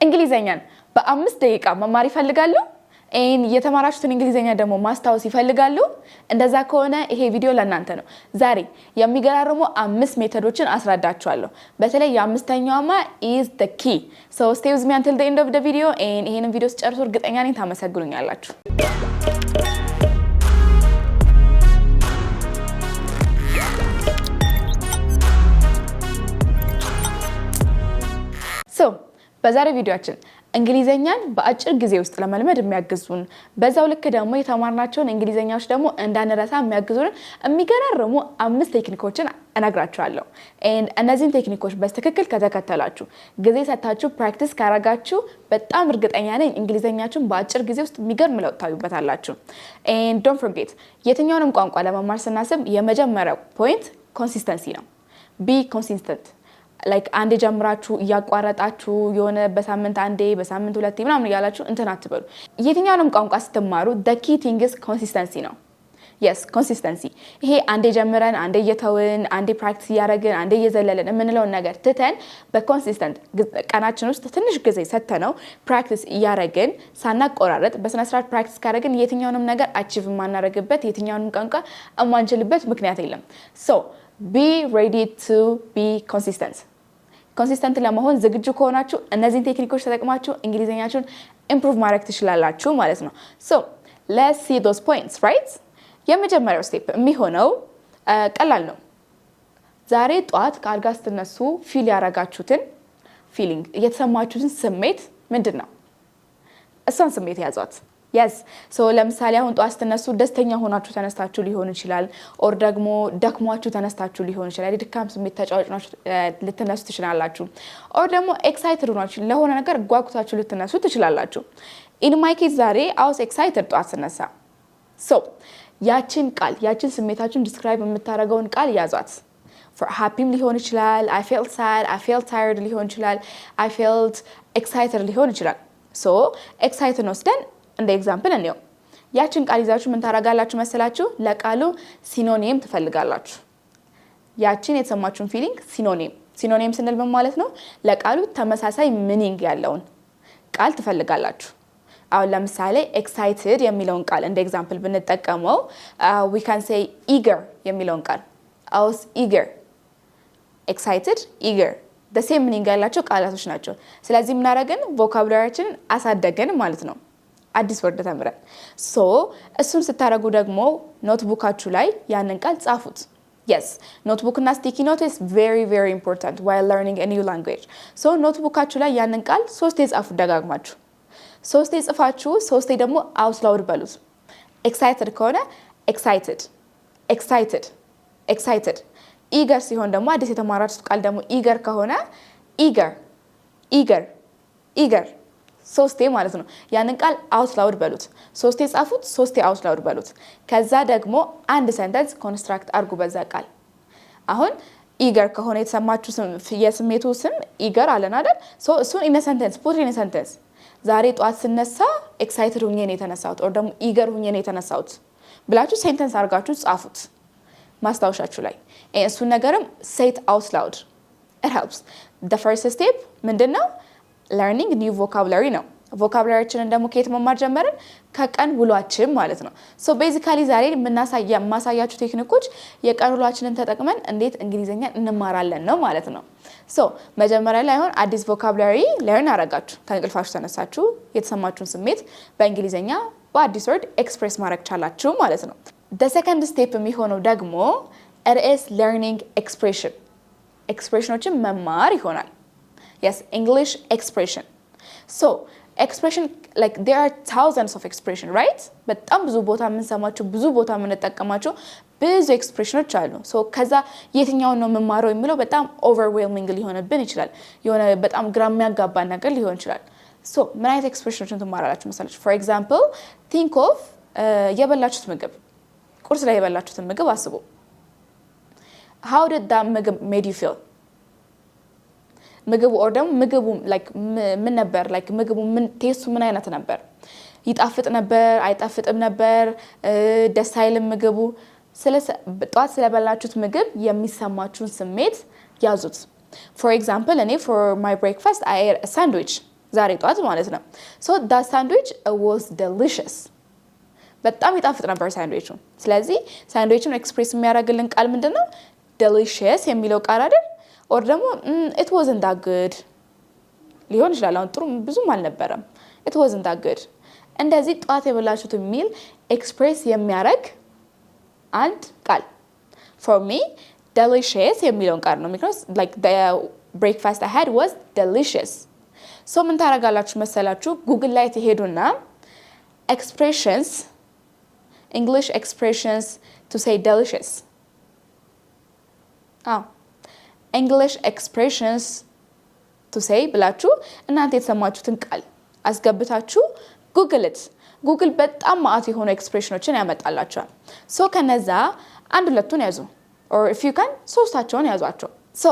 እንግሊዘኛን በ5 ደቂቃ መማር ይፈልጋሉ? የተማራችሁትን እንግሊዘኛ ደግሞ ማስታወስ ይፈልጋሉ? እንደዛ ከሆነ ይሄ ቪዲዮ ለእናንተ ነው። ዛሬ የሚገራርሙ 5 ሜተዶችን አስረዳችኋለሁ። በተለይ የአምስተኛውማ is the key. So stay with me until the end of the video and ይሄንን ቪዲዮ ስጨርሱ እርግጠኛ ነኝ ታመሰግኑኛላችሁ። በዛሬ ቪዲዮአችን እንግሊዘኛን በአጭር ጊዜ ውስጥ ለመልመድ የሚያግዙን በዛው ልክ ደግሞ የተማርናቸውን እንግሊዘኛዎች ደግሞ እንዳንረሳ የሚያግዙን የሚገራርሙ 5 ቴክኒኮችን እነግራችኋለሁ። እነዚህን ቴክኒኮች በትክክል ከተከተላችሁ ጊዜ ሰጣችሁ ፕራክቲስ ካረጋችሁ በጣም እርግጠኛ ነኝ እንግሊዘኛችሁን በአጭር ጊዜ ውስጥ የሚገርም ለውጥ ታዩበታላችሁ። and don't forget የትኛውንም ቋንቋ ለመማር ስናስብ የመጀመሪያው ፖይንት ኮንሲስተንሲ ነው። be consistent like አንዴ ጀምራችሁ ያቋረጣችሁ የሆነ በሳምንት አንዴ በሳምንት ሁለቴ ምናምን ያላችሁ እንትን አትበሉ። የትኛውንም ቋንቋ ስትማሩ the key thing is consistency ነው። yes consistency ይሄ አንዴ ጀምረን አንዴ እየተውን አንዴ ፕራክቲስ ያረግን አንዴ እየዘለለን የምንለውን ነገር ትተን በኮንሲስተንት ቀናችን ውስጥ ትንሽ ጊዜ ሰተነው ፕራክቲስ ያረግን ሳናቆራረጥ በስነ ስርዓት ፕራክቲስ ካረግን የትኛውንም ነገር አቺቭ ማናረግበት የትኛውንም ቋንቋ አማንችልበት ምክንያት የለም። so be ready to be consistent ለመሆን ዝግጁ ከሆናችሁ እነዚህን ቴክኒኮች ተጠቅማችሁ እንግሊዘኛችሁን ኢምፕሩቭ ማድረግ ትችላላችሁ ማለት ነው። so let's see those points right። የመጀመሪያው ስቴፕ የሚሆነው ቀላል ነው። ዛሬ ጧት ከአልጋ ስትነሱ ፊል ያረጋችሁትን ፊሊንግ የተሰማችሁትን ስሜት ምንድነው? እሷን ስሜት ያዟት። yes so ለምሳሌ አሁን ጧት ስትነሱ ደስተኛ ሆናችሁ ተነስታችሁ ሊሆን ይችላል ኦር ደግሞ ደክሟችሁ ተነስታችሁ ሊሆን ይችላል። የድካም ስሜት ተጫዋጭናችሁ ልትነሱ ትችላላችሁ ኦር ደግሞ ኤክሳይትድ ሆናችሁ ለሆነ ነገር ጓጉታችሁ ልትነሱ ትችላላችሁ። in my case ዛሬ I was excited ጧት ስነሳ። so ያችን ቃል ያችን ስሜታችሁን ዲስክራይብ የምታረገውን ቃል ያዟት። for happy ሊሆን ይችላል I felt sad I felt tired ሊሆን ይችላል I felt excited ሊሆን ይችላል። so excited ወስደን እንደ ኤግዛምፕል እንየው። ያችን ቃል ይዛችሁ ምን ታረጋላችሁ መሰላችሁ? ለቃሉ ሲኖኒም ትፈልጋላችሁ። ያችን የተሰማችሁን ፊሊንግ ሲኖኒም ስንል ምን ማለት ነው? ለቃሉ ተመሳሳይ ሚኒንግ ያለውን ቃል ትፈልጋላችሁ። አሁን ለምሳሌ ኤክሳይትድ የሚለውን ቃል እንደ ኤግዛምፕል ብንጠቀመው we can say eager የሚለውን ቃል I was eager excited eager the same meaning ያላቸው ቃላቶች ናቸው። ስለዚህ ምን አደረግን? ቮካቡላሪያችንን አሳደገን ማለት ነው። አዲስ ወርድ ተምረን so እሱን ስታረጉ ደግሞ ኖትቡካችሁ ላይ ያንን ቃል ጻፉት። yes ኖትቡክ እና ስቲኪ ኖት is very very important while learning a new language. so ኖትቡካችሁ ላይ ያንን ቃል 3 የጻፉት ደጋግማችሁ 3 የጽፋችሁ 3 ደግሞ out loud በሉት። excited ከሆነ excited eager ሲሆን ደግሞ አዲስ የተማራችሁት ቃል ደግሞ eager ከሆነ eager 3 ማለት ነው። ያንን ቃል out loud በሉት። 3 ጻፉት 3 out loud በሉት። ከዛ ደግሞ አንድ ሴንተንስ ኮንስትራክት አድርጉ በዛ ቃል። አሁን eager ከሆነ የተሰማችሁ የስሜቱ ስም eager አለን አይደል? so እሱን in a sentence put in a sentence ዛሬ ጧት ስነሳ excited ሆኜ ነው የተነሳሁት or ደግሞ eager ሆኜ ነው የተነሳሁት ብላችሁ ሴንተንስ አድርጋችሁ ጻፉት ማስታወሻችሁ ላይ። እሱን ነገርም say it out loud it helps። the first step ምንድነው? learning new vocabulary ነው። ቮካቡላሪያችንን ደግሞ ከየት መማር ጀመርን? ከቀን ውሏችን ማለት ነው። so basically ዛሬ ማሳያችሁ ቴክኒኮች የቀን ውሏችንን ተጠቅመን እንዴት እንግሊዘኛ እንማራለን ነው ማለት ነው። so መጀመሪያ ላይ አሁን አዲስ ቮካቡላሪ learn አረጋችሁ ከእንቅልፋችሁ ተነሳችሁ የተሰማችሁን ስሜት በእንግሊዘኛ በአዲስ ወርድ ኤክስፕሬስ ማድረግ ቻላችሁ ማለት ነው። the second step የሚሆነው ደግሞ it is learning expressionዎችን መማር ይሆናል። yes English expression so expression like there are thousands of expression right በጣም ብዙ ቦታ የምንሰማቸው ብዙ ቦታ የምንጠቀማቸው ብዙ ኤክስፕሬሽኖች አሉ። so ከዛ የትኛውን ነው መማረው የሚለው በጣም overwhelming ሊሆንብን ይችላል። የሆነ በጣም ግራ የሚያጋባ ነገር ሊሆን ይችላል። so ምን አይነት ኤክስፕሬሽኖችን ትማራላችሁ መሰላችሁ? for example think of የበላችሁት ምግብ ቁርስ ላይ የበላችሁትን ምግብ አስቡ። how did that ምግብ made you feel? ምግቡ or ደግሞ ምግቡ like ምን ነበር? like ምግቡ ምን ቴስቱ ምን አይነት ነበር? ይጣፍጥ ነበር? አይጣፍጥም ነበር? ደስ አይልም ምግቡ? ጧት ስለበላችሁት ምግብ የሚሰማችሁን ስሜት ያዙት። for example እኔ for my breakfast I ate a sandwich ዛሬ ጧት ማለት ነው። so that sandwich was delicious በጣም ይጣፍጥ ነበር ሳንድዊቹ። ስለዚህ ሳንድዊቹን ኤክስፕሬስ የሚያደርግልን ቃል ምንድነው? delicious የሚለው ቃል አይደል? or ደግሞ it wasn't that good ሊሆን ይችላል። አሁን ጥሩ ብዙም አልነበረም። it wasn't that good እንደዚህ ጧት የበላችሁት ሚል ኤክስፕሬስ የሚያደርግ አንድ ቃል for me delicious የሚለውን ቃል ነው because like the breakfast I had was delicious so ምን ታረጋላችሁ መሰላችሁ? ጉግል ላይ ትሄዱና expressions English expressions to say delicious English expressions to say ብላችሁ እናንተ የተሰማችሁትን ቃል አስገብታችሁ ጉግል በጣም ማአት የሆኑ ኤክስፕሬሽኖችን ያመጣላችኋል። ሶ ከነዛ አንድ ሁለቱን ያዙ or if you can ሶስታቸውን ያዟቸው። so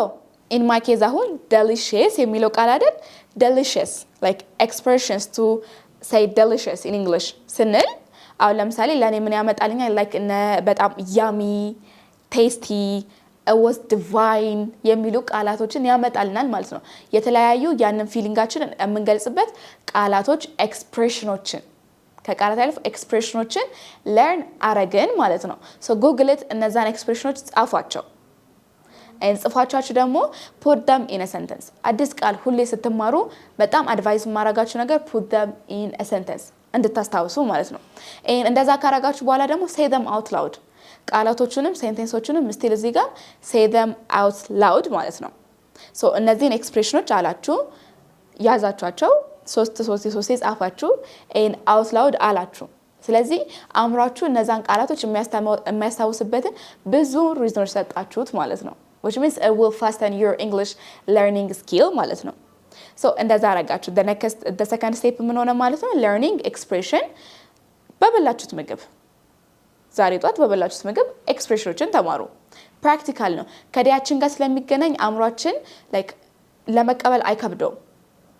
in my case አሁን delicious የሚለው ቃል አይደል? delicious like expressions to say delicious in English ስንል አሁን ለምሳሌ ለኔ ምን ያመጣልኛል? like በጣም yummy tasty it was divine የሚሉ ቃላቶችን ያመጣልናል ማለት ነው። የተለያዩ ያንን ፊሊንጋችንን የምንገልጽበት ቃላቶች ኤክስፕሬሽኖችን ከቃላት ያለፈ ኤክስፕሬሽኖችን ለርን አረግን ማለት ነው። ሶ ጉግል እነዛን ኤክስፕሬሽኖች ጻፏቸው። ጽፋቻችሁ ደግሞ put them in a sentence አዲስ ቃል ሁሌ ስትማሩ በጣም አድቫይስ ማረጋችሁ ነገር put them in a sentence እንድታስታውሱ ማለት ነው። እንደዛ ካረጋችሁ በኋላ ደግሞ say them out loud ቃላቶቹንም ሴንቴንሶቹንም ስቲል እዚህ ጋር say them out loud ማለት ነው። ሶ እነዚህን ኤክስፕሬሽኖች አላችሁ ያዛችኋቸው ሶስት ጻፋችሁ out loud አላችሁ። ስለዚህ አእምሯችሁ እነዛን ቃላቶች የሚያስታውስበትን ብዙ ሪዝኖች ሰጣችሁት ማለት ነው which means it will fasten your English learning skill ማለት ነው። ሶ እንደዛ አረጋችሁ the second step ምን ሆነ ማለት ነው? learning expression በበላችሁት ምግብ ዛሬ ጧት በበላችሁት ምግብ ኤክስፕሬሽኖችን ተማሩ። ፕራክቲካል ነው ከዲያችን ጋር ስለሚገናኝ አእምሯችን like ለመቀበል አይከብደውም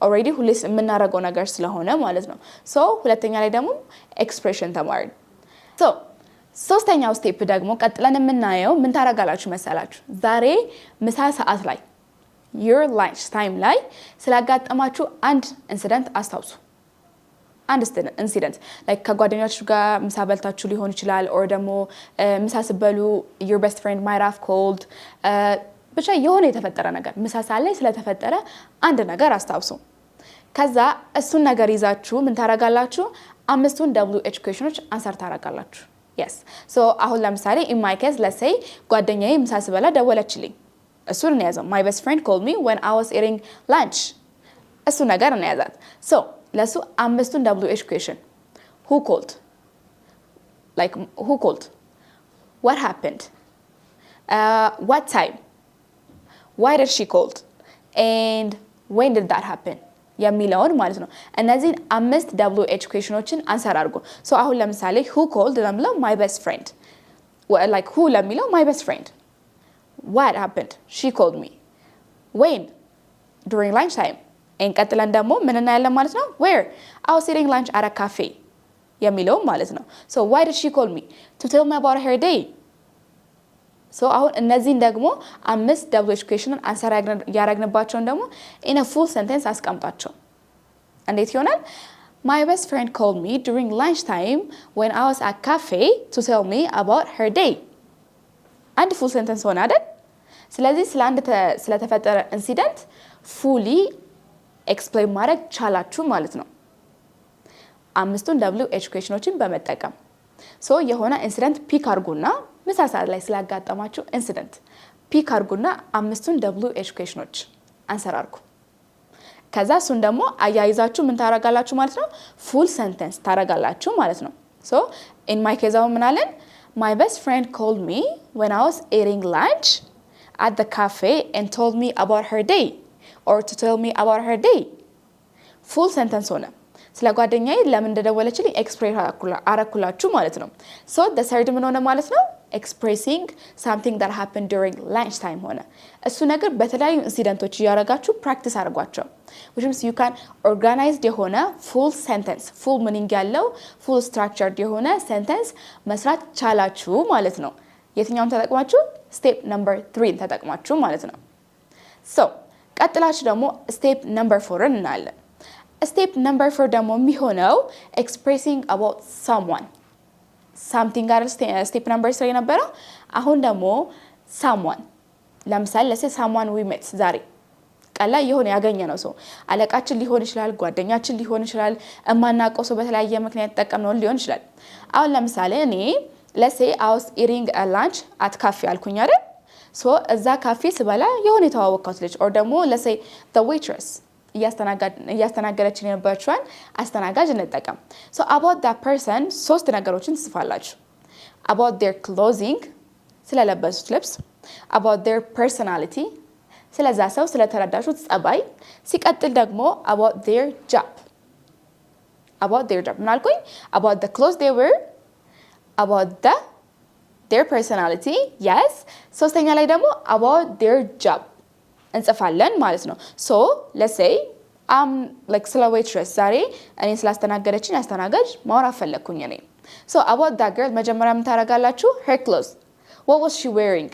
already ሁሌስ የምናረገው ነገር ስለሆነ ማለት ነው። ሶ ሁለተኛ ላይ ደግሞ ኤክስፕሬሽን ተማርን። ሶ ሶስተኛው ስቴፕ ደግሞ ቀጥለን የምናየው ምን ታረጋላችሁ መሰላችሁ? ዛሬ ምሳ ሰዓት ላይ your lunch time ላይ ስላጋጠማችሁ አንድ ኢንሲደንት አስታውሱ። አንድ ኢንሲደንት like ከጓደኞቻችሁ ጋር ምሳ በልታችሁ ሊሆን ይችላል or ደግሞ ምሳ ስበሉ your best friend might have called ብቻ የሆነ የተፈጠረ ነገር ምሳ ሰዓት ላይ ስለተፈጠረ አንድ ነገር አስታውሱ። ከዛ እሱን ነገር ይዛችሁ ምን ታረጋላችሁ? አምስቱን WH questions አንሰር ታረጋላችሁ። yes so አሁን ለምሳሌ in my case let's say ጓደኛዬ ምሳ ስበላ ደወለችልኝ። እሱን እንያዘው my best friend called me when I was eating lunch እሱ ነገር እንያዛት። so ለሱ አምስቱን WH question who called like who called what happened what time why did she called and when did that happen የሚለውን ማለት ነው። እነዚህን አምስት WH questionዎችን አንሰር አድርጉ። ሶ አሁን ለምሳሌ who called ለሚለው my best friend like who ለሚለው my best friend what happened she called me when during lunch time እንቀጥለን ደግሞ ምን እናያለን ማለት ነው? where I was eating lunch at a cafe የሚለው ማለት ነው። so why did she call me to tell me about her day so አሁን እነዚህን ደግሞ አምስት WH questionን አንሰር ያረግንባቸውን ደግሞ in a full sentence አስቀምጣቸው። እንዴት ይሆናል? my best friend called me during lunch time when I was at cafe to tell me about her day አንድ full sentence ሆነ አይደል? ስለዚህ ስለተፈጠረ ኢንሲደንት fully explain ማድረግ ቻላችሁ ማለት ነው አምስቱን WH questionዎችን በመጠቀም ሶ የሆነ ኢንሲደንት ፒክ አርጉና ምሳ ሰዓት ላይ ስላጋጠማችሁ ኢንሲደንት ፒክ አርጉና አምስቱን WH questionዎች አንሰር አርጉ። ከዛ እሱን ደግሞ አያይዛችሁ ምን ታረጋላችሁ ማለት ነው? full sentence ታረጋላችሁ ማለት ነው። ሶ in my case ምን አለን? my best friend called me when I was eating lunch at the cafe and told me about her day or to tell me about her day full sentence ሆነ። ስለ ጓደኛዬ ለምን እንደደወለችልኝ ኤክስፕሬስ አረኩላችሁ ማለት ነው። so the third ምን ሆነ ማለት ነው? expressing something that happened during lunch time ሆነ። እሱ ነገር በተለያዩ ኢንሲደንቶች ያረጋችሁ ፕራክቲስ አድርጓቸው which means you can organize የሆነ full sentence full meaning ያለው full structured የሆነ sentence መስራት ቻላችሁ ማለት ነው። የትኛውን ተጠቅማችሁ? step number 3 ተጠቅማችሁ ማለት ነው። so ቀጥላችሁ ደግሞ step number 4 እናያለን። ስቴፕ ነምበር 4 ደግሞ የሚሆነው expressing about someone something ጋር ስቴፕ ነምበር 3 የነበረው አሁን ደግሞ someone ለምሳሌ someone we met ዛሬ ቀላ የሆነ ያገኘነው ሰው አለቃችን ሊሆን ይችላል ጓደኛችን ሊሆን ይችላል እማናውቀው ሰው በተለያየ ምክንያት ተጠቀምነው ሊሆን ይችላል አሁን ለምሳሌ እኔ let's say I was eating a lunch at cafe አልኩኝ አይደል so እዛ ካፌ ስበላ የሆነ የተዋወቅኩት ልጅ or ደግሞ let's say the waitress እያስተናገደችን የነበረችዋን አስተናጋጅ እንጠቀም so about that person ሶስት ነገሮችን ትጽፋላችሁ about their clothing ስለለበሱት ልብስ about their personality ስለዛ ሰው ስለተረዳሹት ጸባይ ሲቀጥል ደግሞ about their job ምን አልኩኝ about the clothes they wear about their personality yes ሶስተኛ ላይ ደግሞ about their job እንጽፋለን ማለት ነው so let's say like ስለ waitress ዛሬ እኔ ስላስተናገደችኝ አስተናጋጅ ማውራት ፈለኩኝ እኔ so about that girl መጀመሪያ ምን ታረጋላችሁ her clothes what was she wearing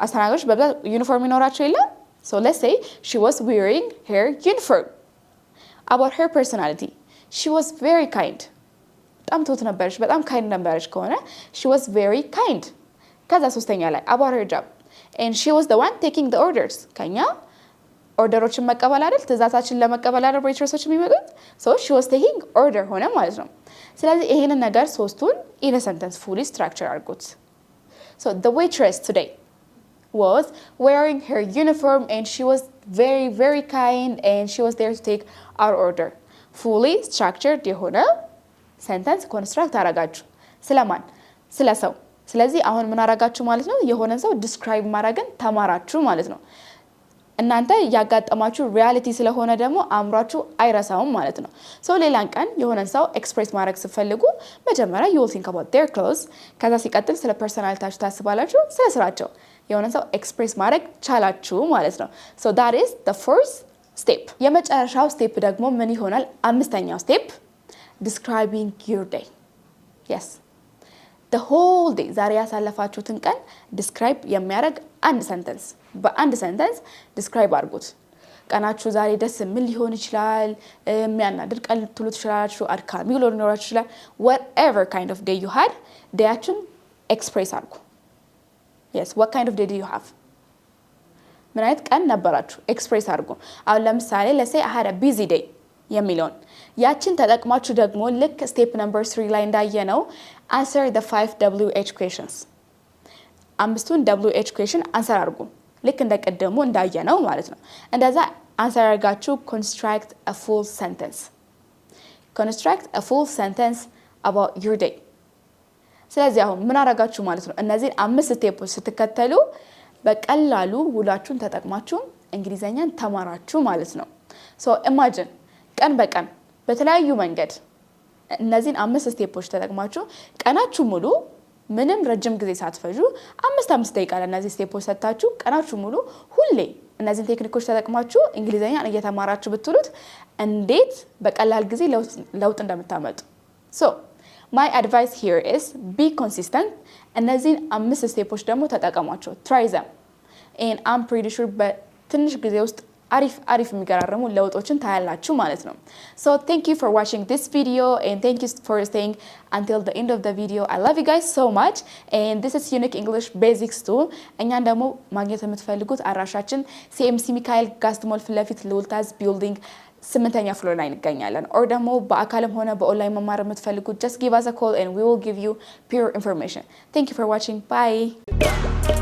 አስተናጋጆች በብዛት ዩኒፎርም ይኖራቸው የለ so let's say she was wearing her uniform about her personality she was very kind በጣም ትሁት ነበረች በጣም kind ነበረች ከሆነ she was very kind ከዛ ሶስተኛ ላይ about her job and she was the one taking the orders ከኛ ኦርደሮችን መቀበል አይደል ትዕዛዛችን ለመቀበል አይደል waitressዎች የሚመጡት so she was taking order ሆነ ማለት ነው ስለዚህ ይሄንን ነገር ሶስቱን in a sentence fully structure አድርጉት so the waitress today was wearing her uniform and she was very very kind and she was there to take our order fully structured የሆነ sentence construct አረጋችሁ ስለማን ስለሰው ስለዚህ አሁን ምን አረጋችሁ ማለት ነው የሆነ ሰው describe ማድረግን ተማራችሁ ማለት ነው እናንተ ያጋጠማችሁ reality ስለሆነ ደግሞ አምሯችሁ አይረሳውም ማለት ነው so ሌላን ቀን የሆነ ሰው express ማድረግ ሲፈልጉ መጀመሪያ you will think about their clothes ከዛ ሲቀጥል ስለ personalityታችሁ ታስባላችሁ ስለ ስራቸው የሆነ ሰው express ማድረግ ቻላችሁ ማለት ነው so that is the first step የመጨረሻው step ደግሞ ምን ይሆናል አምስተኛው step describing your day yes the whole day ዛሬ ያሳለፋችሁትን ቀን describe የሚያደርግ አንድ sentence በአንድ sentence describe አድርጉት ቀናችሁ ዛሬ ደስ ምን ሊሆን ይችላል የሚያናድድ ቀን ልትሉት ይችላልችሁ አድካሚ ሊሆን ይችላል whatever kind of day you had dayያችሁን express አድርጉ yes what kind of day do you have ምን አይነት ቀን ነበራችሁ express አድርጉ አሁን ለምሳሌ let's say I had a busy day የሚለውን ያችን ተጠቅማችሁ ደግሞ ልክ step number 3 ላይ እንዳየነው answer the 5 WH questions አምስቱን WH question answer አድርጉ ልክ እንደቀደሙ እንዳየነው ማለት ነው እንደዛ answer አድርጋችሁ construct a full sentence about your day ስለዚህ አሁን ምን አረጋችሁ ማለት ነው እነዚህ 5 ስቴፖች ስትከተሉ በቀላሉ ውላችሁን ተጠቅማችሁ እንግሊዘኛን ተማራችሁ ማለት ነው so imagine ቀን በቀን በተለያዩ መንገድ እነዚህን 5 ስቴፖች ተጠቅማችሁ ቀናችሁ ሙሉ ምንም ረጅም ጊዜ ሳትፈጁ 5 ደቂቃ ለነዚህ ስቴፖች ሰጣችሁ ቀናችሁ ሙሉ ሁሌ እነዚህን ቴክኒኮች ተጠቅማችሁ እንግሊዘኛን እየተማራችሁ ብትሉት እንዴት በቀላል ጊዜ ለውጥ እንደምታመጡ so my advice here is be consistent እነዚህን 5 ስቴፖች ደግሞ ተጠቀሟቸው try them and I'm pretty sure በትንሽ ጊዜ ውስጥ አሪፍ የሚገራረሙ ለውጦችን ታያላችሁ ማለት ነው so thank you for watching this video and thank you for staying until the end of the video I love you guys so much and this is Unique English Basics 2 እኛን ደግሞ ማግኘት የምትፈልጉት አራሻችን CMC ሚካኤል ጋስትሞል ፍለፊት ሉልታዝ ቢልዲንግ 8ኛ ፍሎር ላይ እንገኛለን or ደግሞ በአካልም ሆነ በኦንላይን መማር የምትፈልጉት just give us a call and we will give you pure information thank you for watching bye